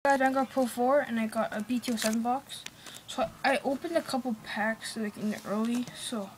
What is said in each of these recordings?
I got Pro 4 and I got a BTO7 box. So I opened a couple packs like in the early, so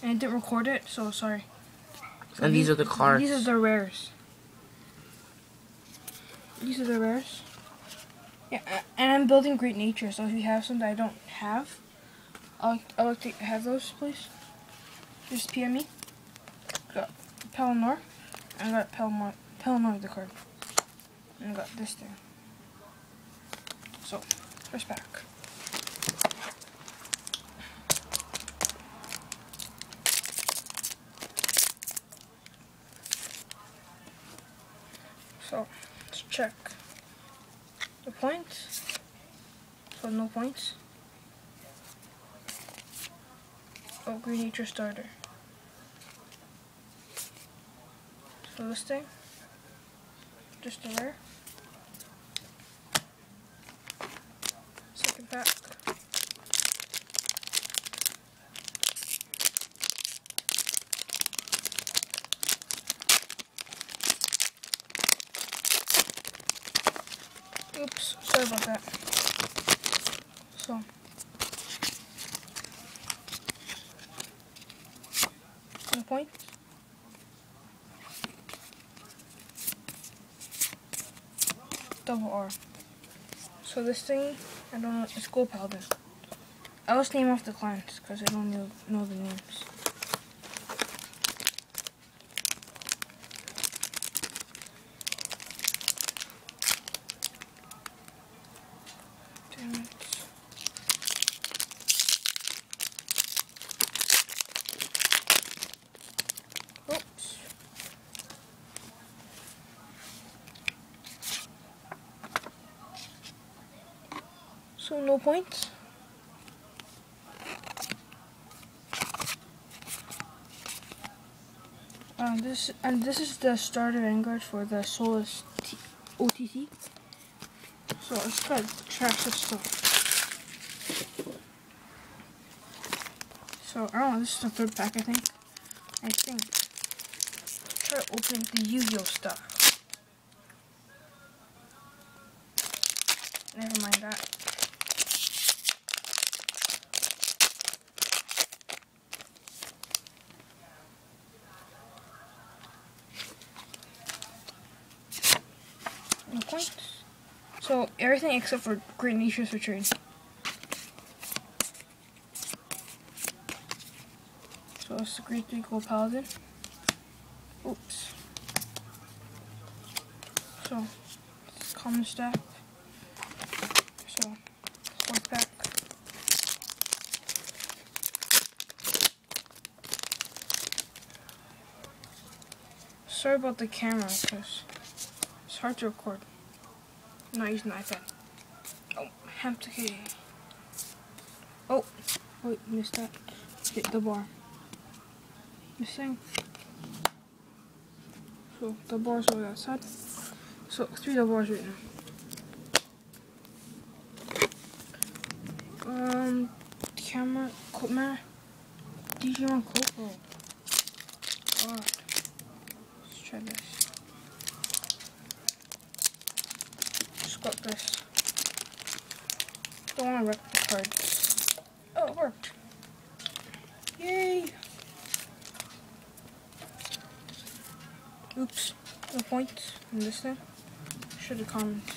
and I didn't record it, so sorry. So and these are the cards. These are the rares. These are the rares. Yeah, and I'm building Great Nature, so if you have some that I don't have, I'd like to have those, please. Just PM me. Got Pelennor. I got Pelennor the card. And I got this thing. So, first pack. So, let's check the points. So, no points. Oh, Great Nature starter. So this thing, just a rare. Second pack. Oops, sorry about that. So, no point. Double R. So this thing, I don't know, it's Gold Paladin. I was name off the clans because I don't know the names. Damn it. Oops. So no points. This is the starter Vanguard for the Solus OTC. So it's got tracks of stuff. So I don't know. This is the third pack, I think. Try opening the Yu-Gi-Oh stuff. Never mind that. No points. So everything except for Great Nature's for trade. So it's the Great 3 Gold Paladin. Oops. So it's common stack. So fourth pack. Sorry about the camera because it's hard to record. I'm not using the iPad. Oh, Hampton. Oh, wait, missed that. Hit the bar. Missing. So the bar's over that side. So 3 double bars right now. Camera, Kotma, Digimon Coco. God. Let's try this. Just got this. Don't want to wreck the cards. Oh, it worked. Yay! Oops. No points in this thing. Should have comments.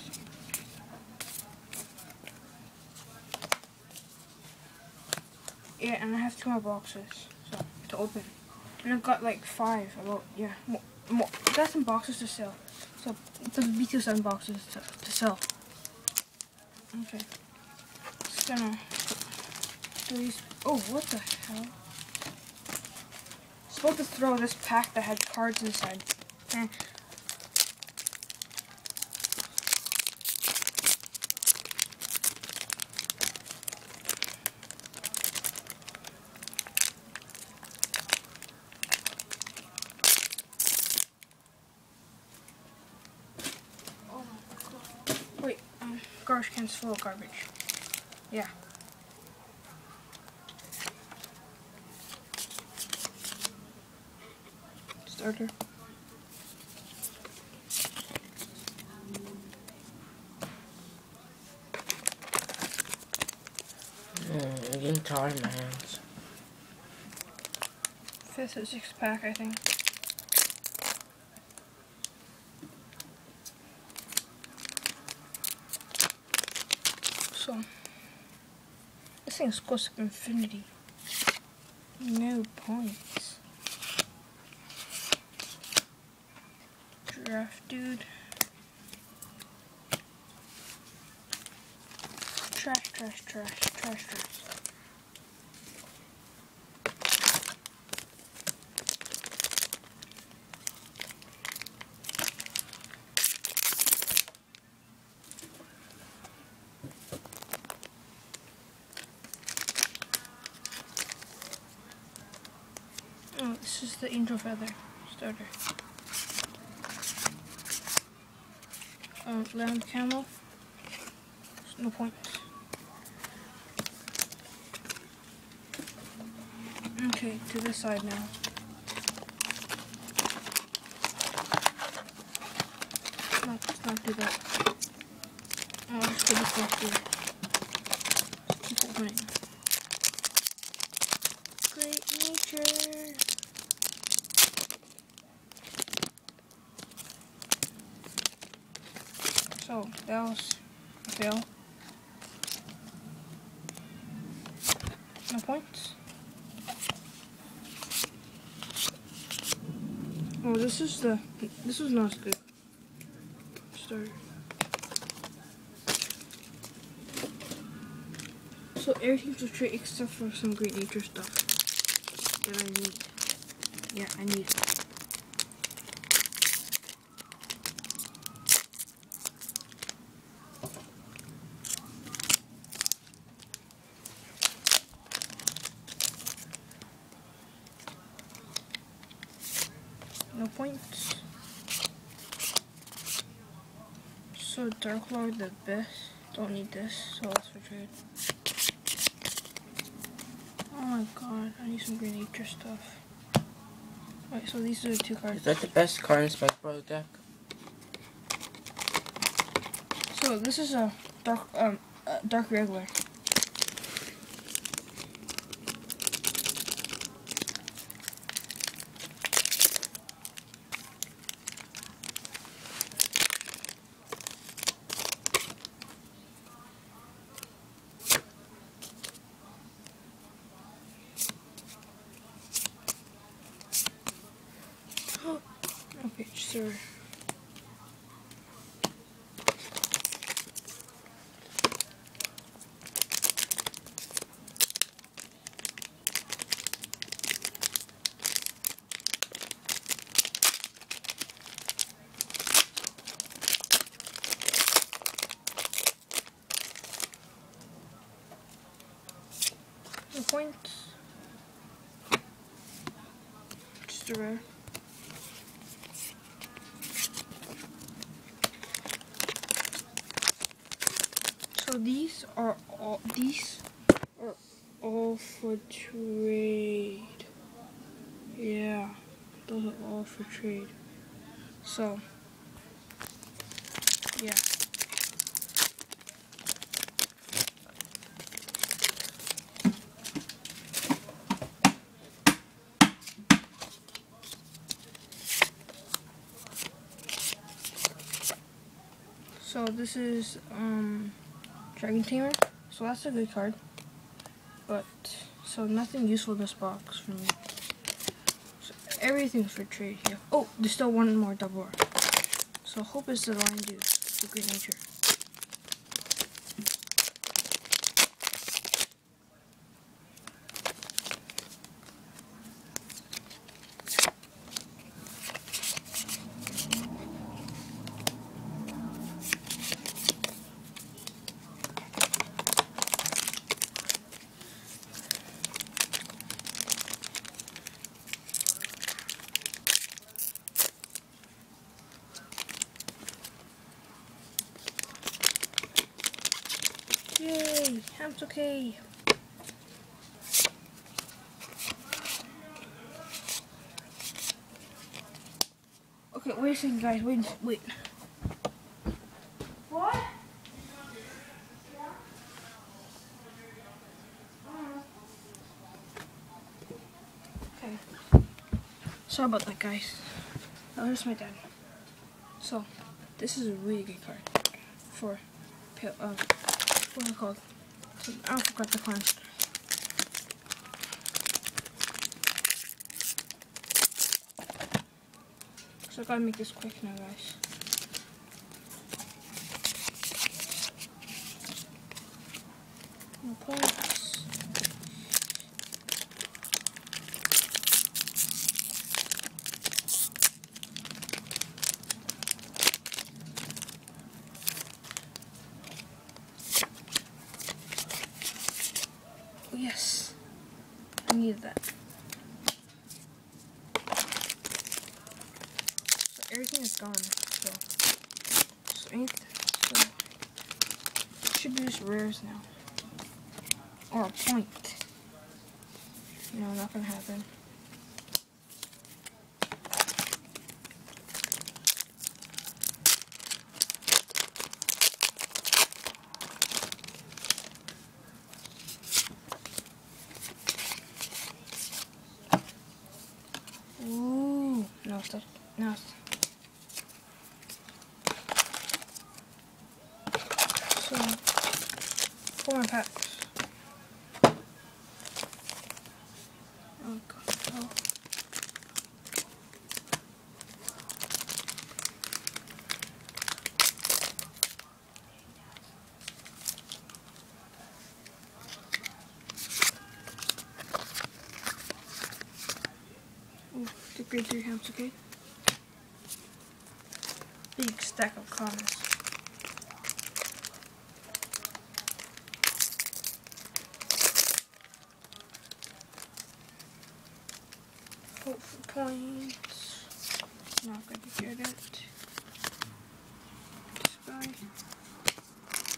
Yeah, and I have 2 more boxes to open. And I've got like 5. More. I got some boxes to sell. So the BTO7 boxes to sell. Okay. Just gonna put these. Oh, what the hell? Supposed to throw this pack that had cards inside. Wait, garbage can's full of garbage. Yeah. Starter. tired in my hands. 5th or 6th pack, I think. So, this thing's close to infinity. No points. Draft dude. Trash, trash, trash, trash, trash. Oh, this is the Angel Feather starter. Land Camel. No points. Okay, to this side now. No, let's not do that. Oh, let's put this back here. Keep opening. Great nature. So, that was a fail. No points. Oh, this is not as good. Start. So everything's a trade except for some Great Nature stuff that I need. Yeah, I need it. No points. So Dark Lord the best. Don't need this, so let's for trade. Oh my god, I need some Great Nature stuff. Alright, so these are the 2 cards. Is that the best card in Spike Bro deck? So this is a dark regular. Okay, sure. No points. Just a rare. So these are all for trade. Yeah, those are all for trade. So yeah. So this is Dragon Tamer. So that's a good card. But so nothing useful in this box for me. So everything's for trade here. Oh, there's still one more double R. So hope it's the Lion Dude, the Great Nature. Yay! I'm okay. Okay, wait a second, guys. Wait. What? Sorry about that, guys. That was my dad. So, this is a really good card for, what's it called? I forgot the coins. So I gotta make this quick now, guys. No points. Oh, yes, I needed that. So everything is gone. So it should be just rares now. Or a point. No, not gonna happen. Ooh, no, stop. No. So, 4 more packs. Oh god, oh. Ooh, the grade 3 helps, okay? Big stack of commons. Hope for points. Not gonna get it. This guy.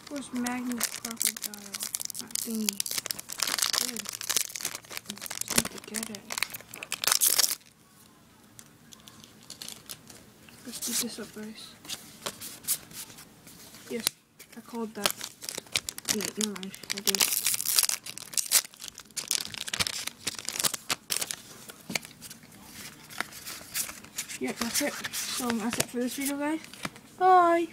Where's Magnus Crocodile? That thingy. Good. Just need to get it. Let's do this up, guys. Yes, I called that. Never mind, I did. Yep, that's it. So that's it for this video, guys. Bye!